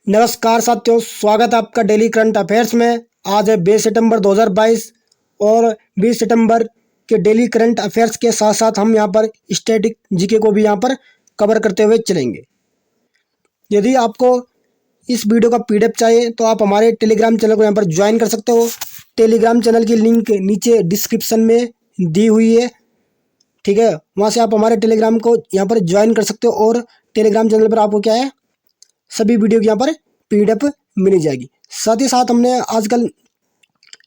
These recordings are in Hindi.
नमस्कार साथियों, स्वागत है आपका डेली करंट अफेयर्स में। आज है 20 सितंबर 2022 और 20 सितंबर के डेली करंट अफेयर्स के साथ साथ हम यहाँ पर स्टैटिक जीके को भी यहाँ पर कवर करते हुए चलेंगे। यदि आपको इस वीडियो का पीडीएफ चाहिए तो आप हमारे टेलीग्राम चैनल को यहाँ पर ज्वाइन कर सकते हो। टेलीग्राम चैनल की लिंक नीचे डिस्क्रिप्शन में दी हुई है, ठीक है। वहाँ से आप हमारे टेलीग्राम को यहाँ पर ज्वाइन कर सकते हो और टेलीग्राम चैनल पर आपको क्या है, सभी वीडियो की यहाँ पर पीडीएफ मिल जाएगी। साथ ही साथ हमने आजकल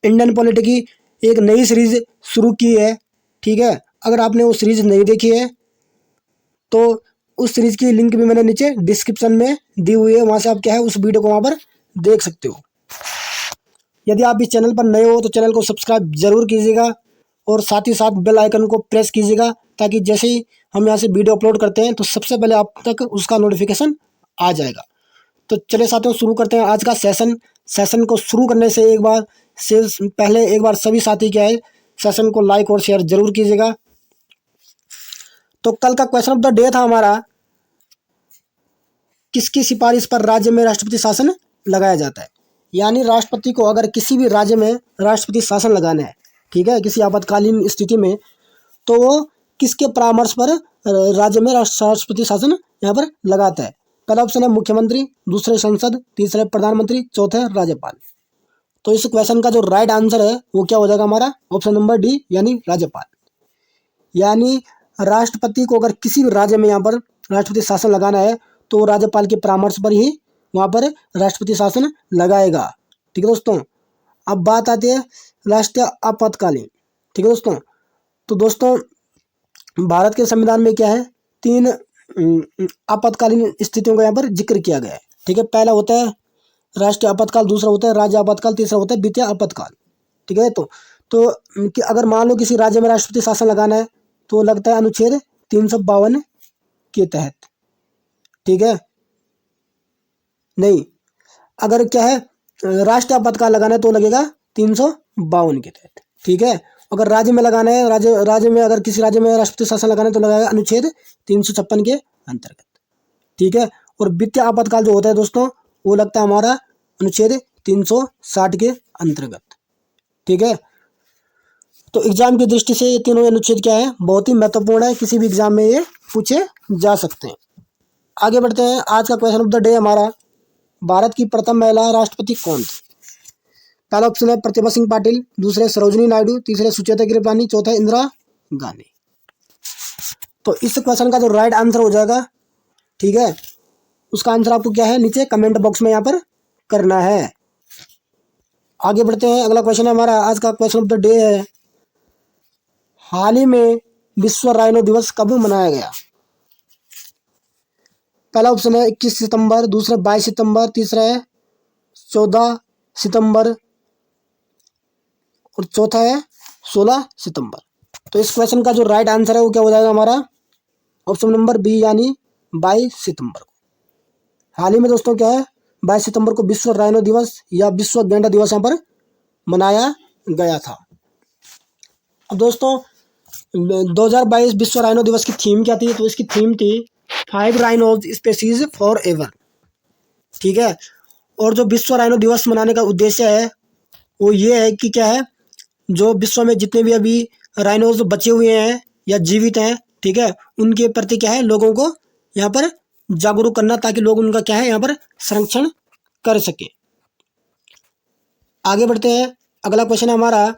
इंडियन पॉलिटी की एक नई सीरीज शुरू की है, ठीक है। अगर आपने वो सीरीज नहीं देखी है तो उस सीरीज की लिंक भी मैंने नीचे डिस्क्रिप्शन में दी हुई है, वहाँ से आप क्या है उस वीडियो को वहाँ पर देख सकते हो। यदि आप इस चैनल पर नए हो तो चैनल को सब्सक्राइब जरूर कीजिएगा और साथ ही साथ बेल आइकन को प्रेस कीजिएगा, ताकि जैसे ही हम यहाँ से वीडियो अपलोड करते हैं तो सबसे पहले आप तक उसका नोटिफिकेशन आ जाएगा। तो चलिए साथियों, शुरू करते हैं आज का सेशन को शुरू करने से पहले एक बार सभी साथी क्या है सेशन को लाइक और शेयर जरूर कीजिएगा। तो कल का क्वेश्चन ऑफ द डे था हमारा, किसकी सिफारिश पर राज्य में राष्ट्रपति शासन लगाया जाता है। यानी राष्ट्रपति को अगर किसी भी राज्य में राष्ट्रपति शासन लगाना है, ठीक है, किसी आपातकालीन स्थिति में, तो वो किसके परामर्श पर राज्य में राष्ट्रपति शासन यहाँ पर लगाता है। पहला ऑप्शन है मुख्यमंत्री, दूसरे संसद, तीसरे प्रधानमंत्री, चौथे राज्यपाल। तो इस क्वेश्चन का जो राइट आंसर है वो क्या हो जाएगा हमारा, ऑप्शन नंबर डी यानी राज्यपाल। यानी राष्ट्रपति को अगर किसी भी राज्य में यहाँ पर राष्ट्रपति शासन लगाना है तो राज्यपाल के परामर्श पर ही वहाँ पर राष्ट्रपति शासन लगाएगा, ठीक है दोस्तों। अब बात आती है राष्ट्रीय आपातकालीन, ठीक है दोस्तों। तो दोस्तों भारत के संविधान में क्या है, 3 आपातकालीन स्थितियों का यहाँ पर जिक्र किया गया है, ठीक है। पहला होता है राष्ट्रीय आपातकाल, दूसरा होता है राज्य आपातकाल, तीसरा होता है द्वितीय आपातकाल, ठीक है। तो अगर मान लो किसी राज्य में राष्ट्रपति शासन लगाना है तो लगता है अनुच्छेद 352 के तहत, ठीक है। नहीं, अगर क्या है राष्ट्रीय आपातकाल लगाना है तो लगेगा 352 के तहत, ठीक है। अगर राज्य में लगाना है, राज्य में अगर किसी राज्य में राष्ट्रपति शासन लगाना है तो लगाएगा अनुच्छेद 356 के अंतर्गत, ठीक है। और वित्तीय आपातकाल जो होता है दोस्तों वो लगता है हमारा अनुच्छेद 360 के अंतर्गत, ठीक है। तो एग्जाम की दृष्टि से ये तीनों अनुच्छेद क्या है, बहुत ही महत्वपूर्ण है, किसी भी एग्जाम में ये पूछे जा सकते हैं। आगे बढ़ते हैं। आज का क्वेश्चन ऑफ द डे हमारा, भारत की प्रथम महिला राष्ट्रपति कौन थी। पहला ऑप्शन है प्रतिभा सिंह पाटिल, दूसरे सरोजिनी नायडू, तीसरे सुचेता कृपलानी, चौथा इंदिरा गांधी। तो इस क्वेश्चन का जो राइट आंसर हो जाएगा, ठीक है, उसका आंसर आपको क्या है नीचे कमेंट बॉक्स में यहाँ पर करना है। आगे बढ़ते हैं। अगला क्वेश्चन है हमारा, आज का क्वेश्चन ऑफ द डे है, हाल ही में विश्व राइनो दिवस कब मनाया गया। पहला ऑप्शन है 21 सितंबर, दूसरा 22 सितंबर, तीसरा है 14 सितंबर और चौथा है 16 सितंबर। तो इस क्वेश्चन का जो राइट आंसर है वो क्या हो जाएगा हमारा, ऑप्शन नंबर बी यानी 22 सितंबर को। हाल ही में दोस्तों क्या है 22 सितंबर को विश्व राइनो दिवस या विश्व गैंडा दिवस यहाँ पर मनाया गया था। अब दोस्तों 2022 विश्व राइनो दिवस की थीम क्या थी, तो इसकी थीम थी 5 राइनोज स्पेसीज फॉर एवर, ठीक है। और जो विश्व राइनो दिवस मनाने का उद्देश्य है वो ये है कि क्या है, जो विश्व में जितने भी अभी राइनोज बचे हुए हैं या जीवित हैं, ठीक है, उनके प्रति क्या है लोगों को यहाँ पर जागरूक करना, ताकि लोग उनका क्या है यहाँ पर संरक्षण कर सके। आगे बढ़ते हैं। अगला क्वेश्चन है हमारा,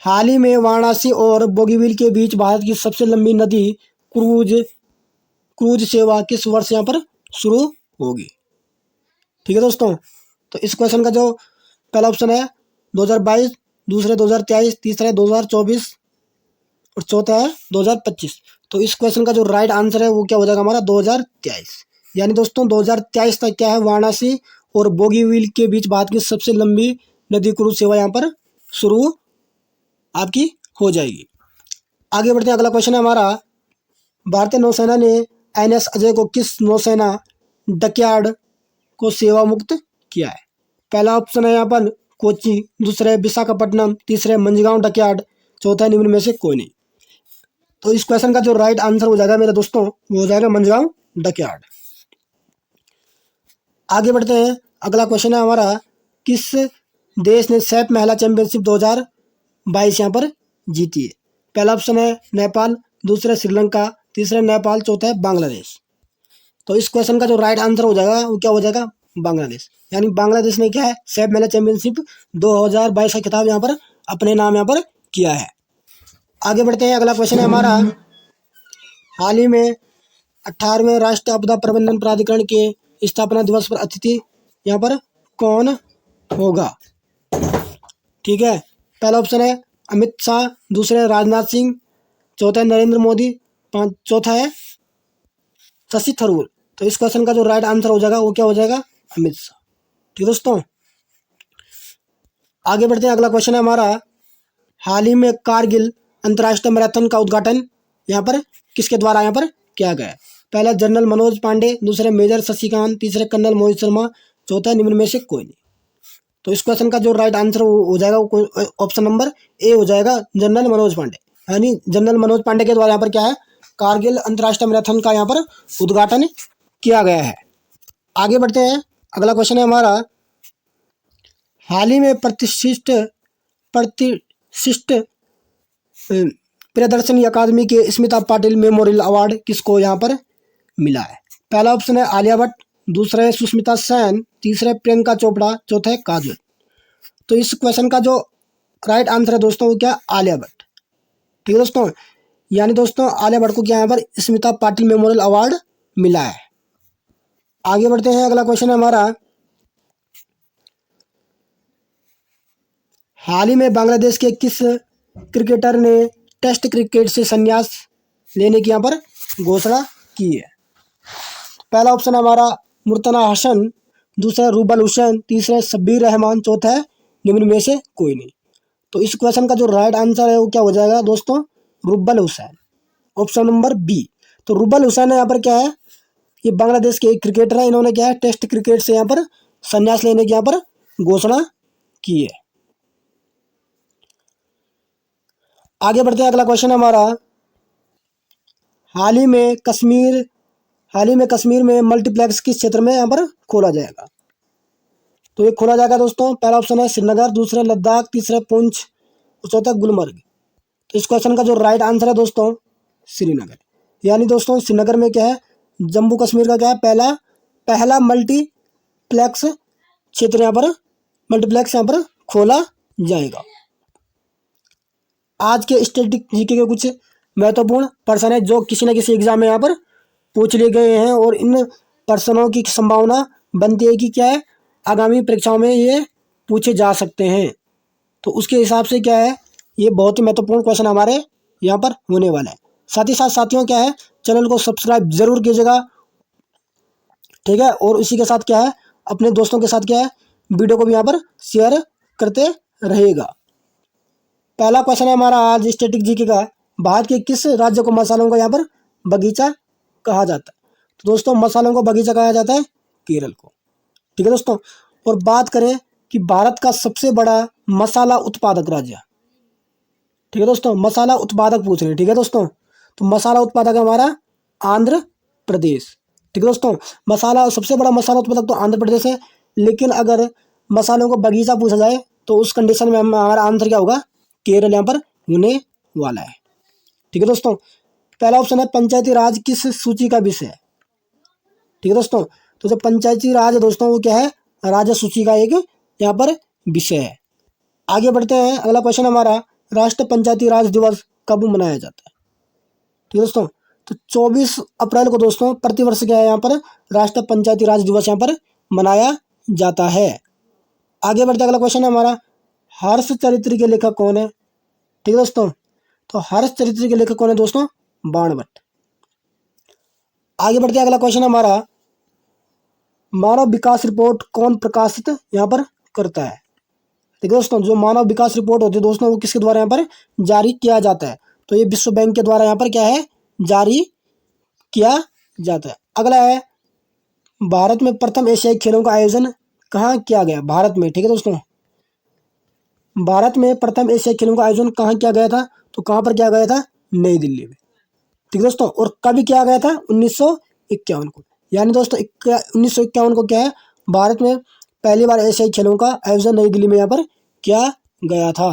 हाल ही में वाराणसी और बोगीबील के बीच भारत की सबसे लंबी नदी क्रूज सेवा किस वर्ष यहाँ पर शुरू होगी, ठीक है दोस्तों। तो इस क्वेश्चन का जो पहला ऑप्शन है 2022, दूसरे 2023, तीसरा है 2024 और चौथा है 2025। तो इस क्वेश्चन का जो राइट आंसर है वो क्या हो जाएगा हमारा 2023। यानी दोस्तों 2023 तक क्या है वाराणसी और बोगीबील के बीच भारत की सबसे लंबी नदी क्रूज सेवा यहाँ पर शुरू आपकी हो जाएगी। आगे बढ़ते हैं। अगला क्वेश्चन है हमारा, भारतीय नौसेना ने NS अजय को किस नौसेना डकयार्ड को सेवा मुक्त किया है। पहला ऑप्शन है यहाँ पर कोच्चि, दूसरा है विशाखापट्टनम, तीसरा है मंझगांव डकयार्ड, चौथा निम्न में से कोई नहीं। तो इस क्वेश्चन का जो राइट आंसर हो जाएगा मेरे दोस्तों वो हो जाएगा मंझगांव डकयार्ड। आगे बढ़ते हैं। अगला क्वेश्चन है हमारा, किस देश ने सैफ महिला चैंपियनशिप 2022 यहाँ पर जीती है? पहला ऑप्शन है नेपाल, दूसरा श्रीलंका, तीसरा नेपाल, चौथा है बांग्लादेश। तो इस क्वेश्चन का जो राइट आंसर हो जाएगा वो क्या हो जाएगा? बांग्लादेश। यानी बांग्लादेश ने क्या है, सैफ महिला चैंपियनशिप 2022 का खिताब यहाँ पर अपने नाम यहाँ पर किया है। आगे बढ़ते हैं। अगला क्वेश्चन है हमारा, हाल ही में 18वें राष्ट्रीय आपदा प्रबंधन प्राधिकरण के स्थापना दिवस पर अतिथि यहाँ पर कौन होगा? ठीक है, पहला ऑप्शन है अमित शाह, दूसरा है राजनाथ सिंह, चौथा है नरेंद्र मोदी, चौथा है शशि थरूर। तो इस क्वेश्चन का जो राइट आंसर हो जाएगा वो क्या हो जाएगा? अमित शाह। ठीक है दोस्तों, आगे बढ़ते हैं। अगला क्वेश्चन है हमारा, हाल ही में कारगिल अंतर्राष्ट्रीय मैराथन का उद्घाटन यहाँ पर किसके द्वारा यहाँ पर किया गया? पहला जनरल मनोज पांडे, दूसरे मेजर शशिकांत, तीसरे कर्नल मोहित शर्मा, चौथा निम्न में से कोई नहीं। तो इस क्वेश्चन का जो राइट आंसर हो जाएगा वो ऑप्शन नंबर ए हो जाएगा, जनरल मनोज पांडे। यानी जनरल मनोज पांडे के द्वारा यहाँ पर क्या है, कारगिल अंतर्राष्ट्रीय मैराथन का यहाँ पर उद्घाटन किया गया है। आगे बढ़ते हैं। अगला क्वेश्चन है हमारा, हाल ही में प्रतिष्ठित प्रियदर्शनी अकादमी के स्मिता पाटिल मेमोरियल अवार्ड किसको यहाँ पर मिला है? पहला ऑप्शन है आलिया भट्ट, दूसरा है सुष्मिता सेन, तीसरा है प्रियंका चोपड़ा, चौथा है काजोल। तो इस क्वेश्चन का जो राइट आंसर है दोस्तों वो क्या? आलिया भट्ट। ठीक है दोस्तों, यानी दोस्तों आलिया भट्ट को क्या यहाँ पर स्मिता पाटिल मेमोरियल अवार्ड मिला है। आगे बढ़ते हैं। अगला क्वेश्चन है हमारा, हाल ही में बांग्लादेश के किस क्रिकेटर ने टेस्ट क्रिकेट से संन्यास लेने की यहाँ पर घोषणा की है? पहला ऑप्शन है हमारा मुर्तना हसन, दूसरा रूबल हुसैन, तीसरा शब्बीर रहमान, चौथा है निम्न में से कोई नहीं। तो इस क्वेश्चन का जो राइट आंसर है वो क्या हो जाएगा दोस्तों? Rubel Hussain, option number B. तो रूबल हुसैन यहाँ पर क्या है, ये बांग्लादेश के एक क्रिकेटर है। इन्होंने क्या है, टेस्ट क्रिकेट से यहाँ पर संन्यास लेने की यहाँ पर घोषणा की है। आगे बढ़ते हैं। अगला क्वेश्चन हमारा, हाल ही में कश्मीर में मल्टीप्लेक्स किस क्षेत्र में यहाँ पर खोला जाएगा? तो ये खोला जाएगा दोस्तों, पहला ऑप्शन है श्रीनगर, दूसरा लद्दाख, तीसरा पुंछ, चौथा गुलमर्ग। तो इस क्वेश्चन का जो राइट आंसर है दोस्तों श्रीनगर। यानी दोस्तों श्रीनगर में क्या है, जम्मू कश्मीर का क्या है, पहला मल्टीप्लेक्स क्षेत्र यहाँ पर खोला जाएगा। आज के स्टैटिक जीके के कुछ महत्वपूर्ण प्रश्न है जो किसी न किसी एग्जाम में यहाँ पर पूछ लिए गए हैं, और इन प्रश्नों की संभावना बनती है कि क्या है, आगामी परीक्षाओं में ये पूछे जा सकते हैं। तो उसके हिसाब से क्या है, ये बहुत ही महत्वपूर्ण क्वेश्चन हमारे यहाँ पर होने वाला है। साथ ही साथ साथियों क्या है, चैनल को सब्सक्राइब जरूर कीजिएगा। ठीक है, और इसी के साथ क्या है, अपने दोस्तों के साथ क्या है, वीडियो को भी यहाँ पर शेयर करते रहेगा। पहला क्वेश्चन है हमारा आज स्टैटिक जीके का, भारत के किस राज्य को मसालों का यहाँ पर बगीचा कहा जाता है? तो दोस्तों मसालों को बगीचा कहा जाता है केरल को। ठीक है दोस्तों, और बात करें कि भारत का सबसे बड़ा मसाला उत्पादक राज्य, ठीक है दोस्तों, मसाला उत्पादक पूछ रहे हैं। ठीक है दोस्तों, तो मसाला उत्पादक हमारा आंध्र प्रदेश। ठीक है दोस्तों, सबसे बड़ा मसाला उत्पादक तो आंध्र प्रदेश है, लेकिन अगर मसालों को बगीचा पूछा जाए तो उस कंडीशन में हमारा आंसर क्या होगा? केरल यहाँ पर होने वाला है। ठीक है दोस्तों, पहला ऑप्शन है पंचायती राज किस सूची का विषय है? ठीक है दोस्तों, तो जो पंचायती राज है दोस्तों वो क्या है, राज्य सूची का एक यहाँ पर विषय है। आगे बढ़ते हैं। अगला क्वेश्चन हमारा, राष्ट्रीय पंचायती राज दिवस कब मनाया जाता है? ठीक है दोस्तों, तो 24 अप्रैल को दोस्तों प्रतिवर्ष क्या है, यहाँ पर राष्ट्रीय पंचायती राज दिवस यहाँ पर मनाया जाता है। आगे बढ़ते अगला क्वेश्चन है हमारा, हर्ष चरित्र के लेखक कौन है? ठीक है दोस्तों, तो हर्ष चरित्र के लेखक कौन है दोस्तों? बाणभट्ट। आगे बढ़ते अगला क्वेश्चन हमारा, मानव विकास रिपोर्ट कौन प्रकाशित यहाँ पर करता है? ठीक है दोस्तों, जो मानव विकास रिपोर्ट होती है दोस्तों वो किसके द्वारा यहाँ पर जारी किया जाता है? तो ये विश्व बैंक के द्वारा यहाँ पर क्या है, जारी किया जाता है। अगला है, भारत में प्रथम एशियाई खेलों का आयोजन कहाँ किया गया? भारत में। ठीक है दोस्तों, भारत में प्रथम एशियाई खेलों का आयोजन कहाँ किया गया था? तो कहाँ पर किया गया था? नई दिल्ली में। ठीक है दोस्तों, और कभी किया गया था? 1951 को। यानी दोस्तों 1951 को क्या है, भारत में पहली बार एशियाई खेलों का आयोजन नई दिल्ली में यहाँ पर किया गया था।